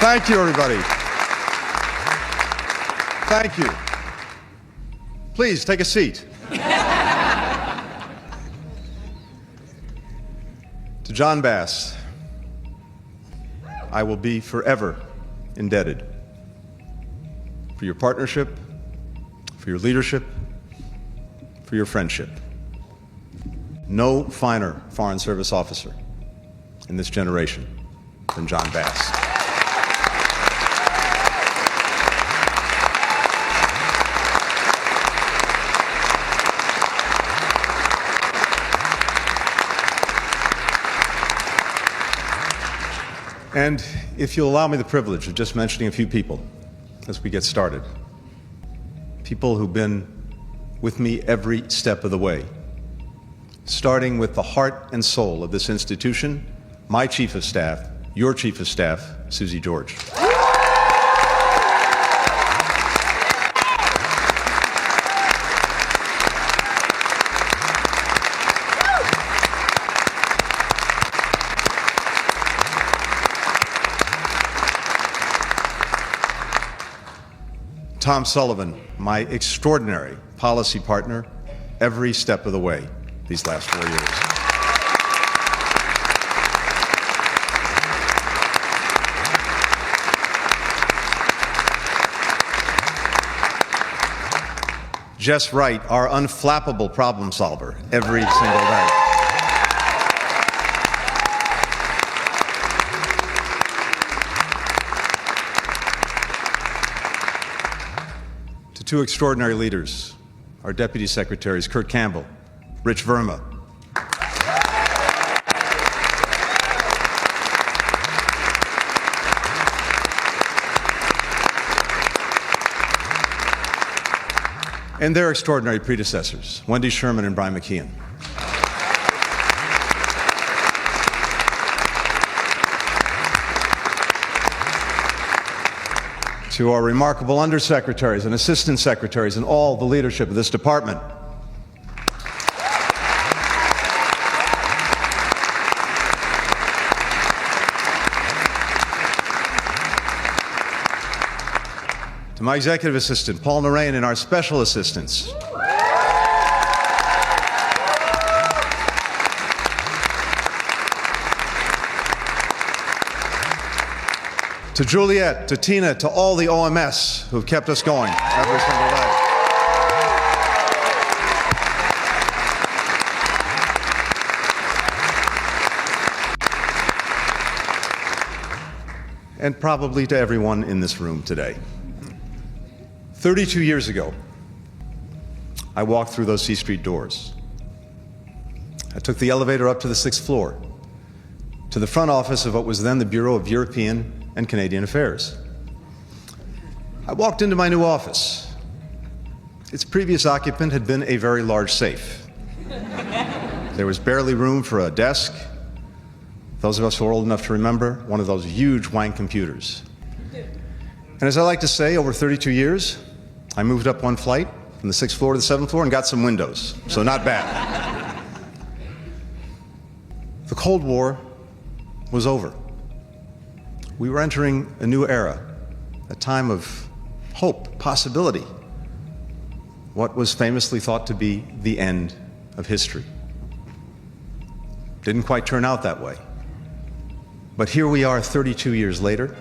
Thank you, everybody. Thank you. Please take a seat. To John Bass, I will be forever indebted for your partnership, for your leadership, for your friendship. No finer Foreign Service officer in this generation than John Bass. And if you'll allow me the privilege of just mentioning a few people as we get started. People who've been with me every step of the way, starting with the heart and soul of this institution, my Chief of Staff, your Chief of Staff, Susie George. Tom Sullivan, my extraordinary policy partner, every step of the way these last 4 years. Jess Wright, our unflappable problem solver, every single day. Two extraordinary leaders, our Deputy Secretaries, Kurt Campbell, Rich Verma. And their extraordinary predecessors, Wendy Sherman and Brian McKeon. To our remarkable undersecretaries and assistant secretaries and all the leadership of this department. To my executive assistant, Paul Narain, and our special assistants. To Juliet, to Tina, to all the OMS who've kept us going every single day. And probably to everyone in this room today. 32 years ago, I walked through those C Street doors. I took the elevator up to the 6th floor, to the front office of what was then the Bureau of European and Canadian Affairs. I walked into my new office. Its previous occupant had been a very large safe. There was barely room for a desk. Those of us who are old enough to remember, one of those huge wank computers. And as I like to say, over 32 years, I moved up one flight from the 6th floor to the 7th floor and got some windows, so not bad. The Cold War was over. We were entering a new era, a time of hope, possibility, what was famously thought to be the end of history. Didn't quite turn out that way. But here we are 32 years later,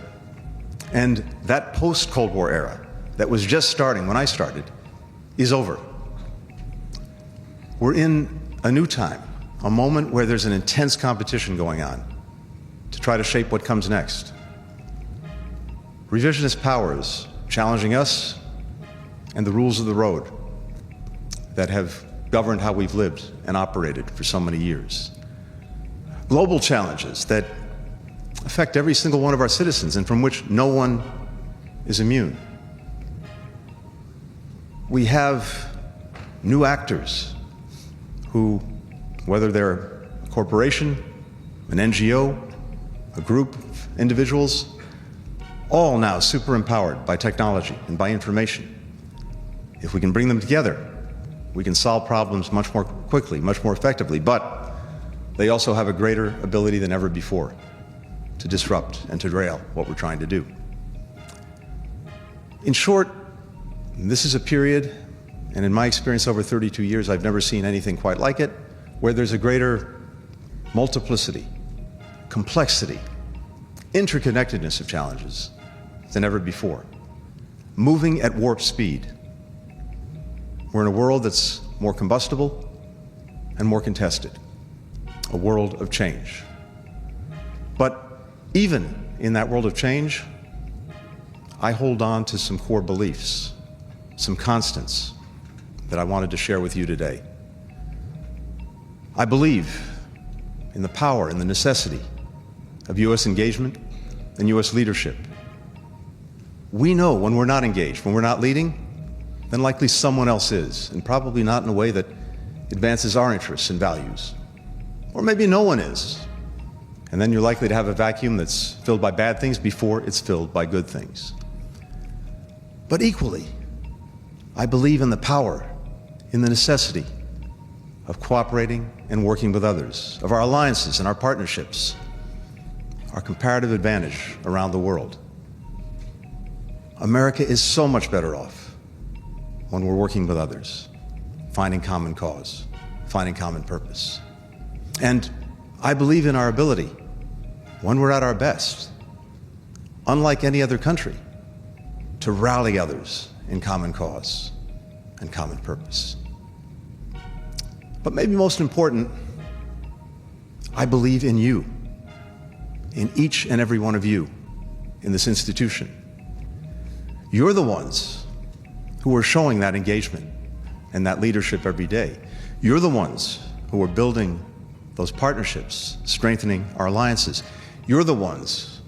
and that post-Cold War era that was just starting when I started is over. We're in a new time, a moment where there's an intense competition going on to try to shape what comes next. Revisionist powers challenging us and the rules of the road that have governed how we've lived and operated for so many years. Global challenges that affect every single one of our citizens and from which no one is immune. We have new actors who, whether they're a corporation, an NGO, a group of individuals, all now super empowered by technology and by information. If we can bring them together, we can solve problems much more quickly, much more effectively, but they also have a greater ability than ever before to disrupt and to derail what we're trying to do. In short, this is a period, and in my experience over 32 years, I've never seen anything quite like it, where there's a greater multiplicity, complexity, interconnectedness of challenges than ever before, moving at warp speed. We're in a world that's more combustible and more contested, a world of change. But even in that world of change, I hold on to some core beliefs, some constants that I wanted to share with you today. I believe in the power and the necessity of U.S. engagement and U.S. leadership. We know when we're not engaged, when we're not leading, then likely someone else is, and probably not in a way that advances our interests and values. Or maybe no one is. And then you're likely to have a vacuum that's filled by bad things before it's filled by good things. But equally, I believe in the power, in the necessity of cooperating and working with others, of our alliances and our partnerships, our comparative advantage around the world. America is so much better off when we're working with others, finding common cause, finding common purpose. And I believe in our ability, when we're at our best, unlike any other country, to rally others in common cause and common purpose. But maybe most important, I believe in you, in each and every one of you in this institution. You're the ones who are showing that engagement and that leadership every day. You're the ones who are building those partnerships, strengthening our alliances. You're the ones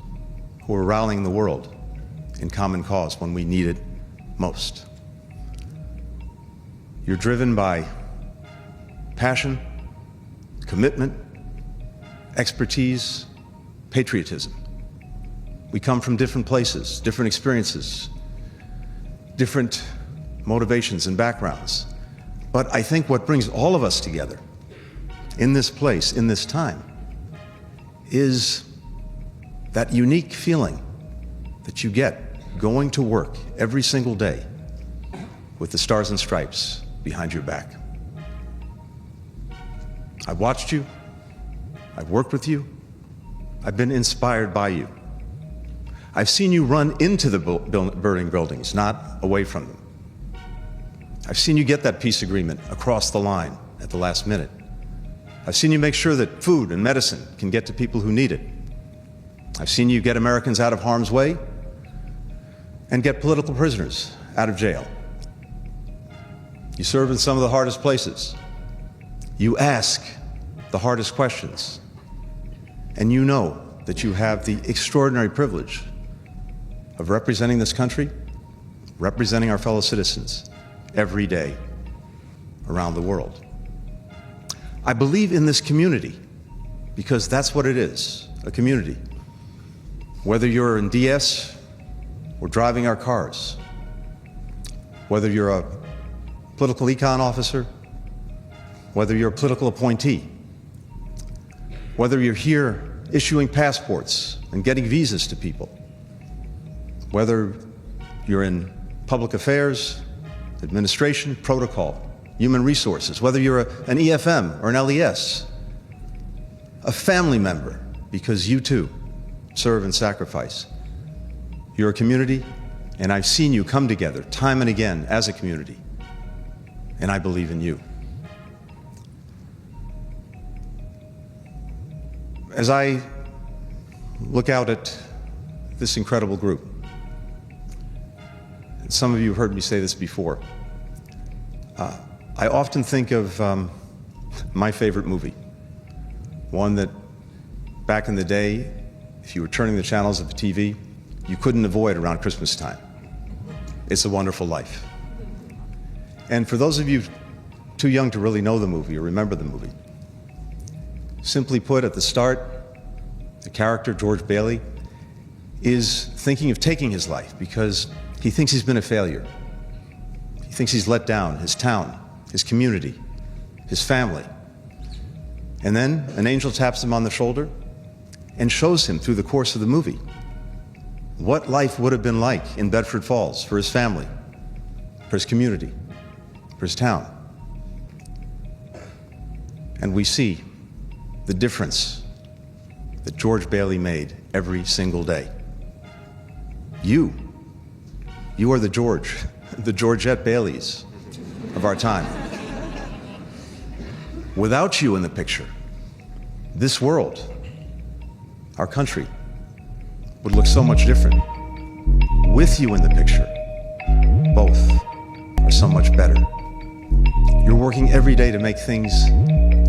who are rallying the world in common cause when we need it most. You're driven by passion, commitment, expertise, patriotism. We come from different places, different experiences, different motivations and backgrounds. But I think what brings all of us together in this place, in this time, is that unique feeling that you get going to work every single day with the stars and stripes behind your back. I've watched you, I've worked with you, I've been inspired by you. I've seen you run into the burning buildings, not away from them. I've seen you get that peace agreement across the line at the last minute. I've seen you make sure that food and medicine can get to people who need it. I've seen you get Americans out of harm's way and get political prisoners out of jail. You serve in some of the hardest places. You ask the hardest questions. And you know that you have the extraordinary privilege of representing this country, representing our fellow citizens every day around the world. I believe in this community because that's what it is, a community. Whether you're in DS or driving our cars, whether you're a political econ officer, whether you're a political appointee, whether you're here issuing passports and getting visas to people, whether you're in public affairs, administration, protocol, human resources, whether you're an EFM or an LES, a family member, because you too serve and sacrifice. You're a community, and I've seen you come together time and again as a community, and I believe in you. As I look out at this incredible group, and some of you have heard me say this before, I often think of my favorite movie, one that back in the day, if you were turning the channels of the TV, you couldn't avoid around Christmas time. It's a Wonderful Life. And for those of you too young to really know the movie or remember the movie, simply put, at the start, the character, George Bailey, is thinking of taking his life because he thinks he's been a failure. He thinks he's let down his town, his community, his family. And then an angel taps him on the shoulder and shows him through the course of the movie what life would have been like in Bedford Falls for his family, for his community, for his town. And we see the difference that George Bailey made every single day. You are the Georgette Baileys of our time. Without you in the picture, this world, our country, would look so much different. With you in the picture, both are so much better. You're working every day to make things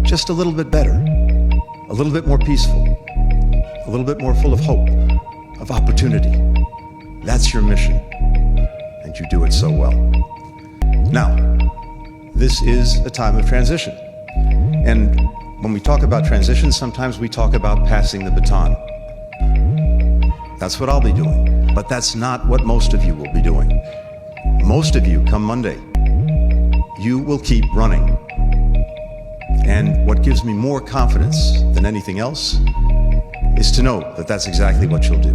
just a little bit better, a little bit more peaceful, a little bit more full of hope, of opportunity. That's your mission, and you do it so well. Now, this is a time of transition. And when we talk about transition, sometimes we talk about passing the baton. That's what I'll be doing, but that's not what most of you will be doing. Most of you, come Monday, you will keep running. And what gives me more confidence than anything else is to know that that's exactly what you'll do.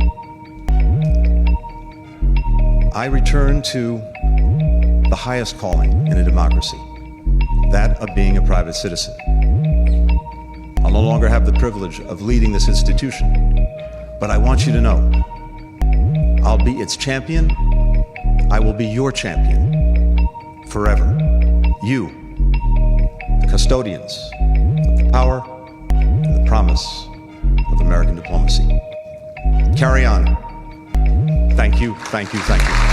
I return to the highest calling in a democracy, that of being a private citizen. I'll no longer have the privilege of leading this institution, but I want you to know, I'll be its champion. I will be your champion forever. You, the custodians of the power and the promise of American diplomacy. Carry on. Thank you, thank you, thank you.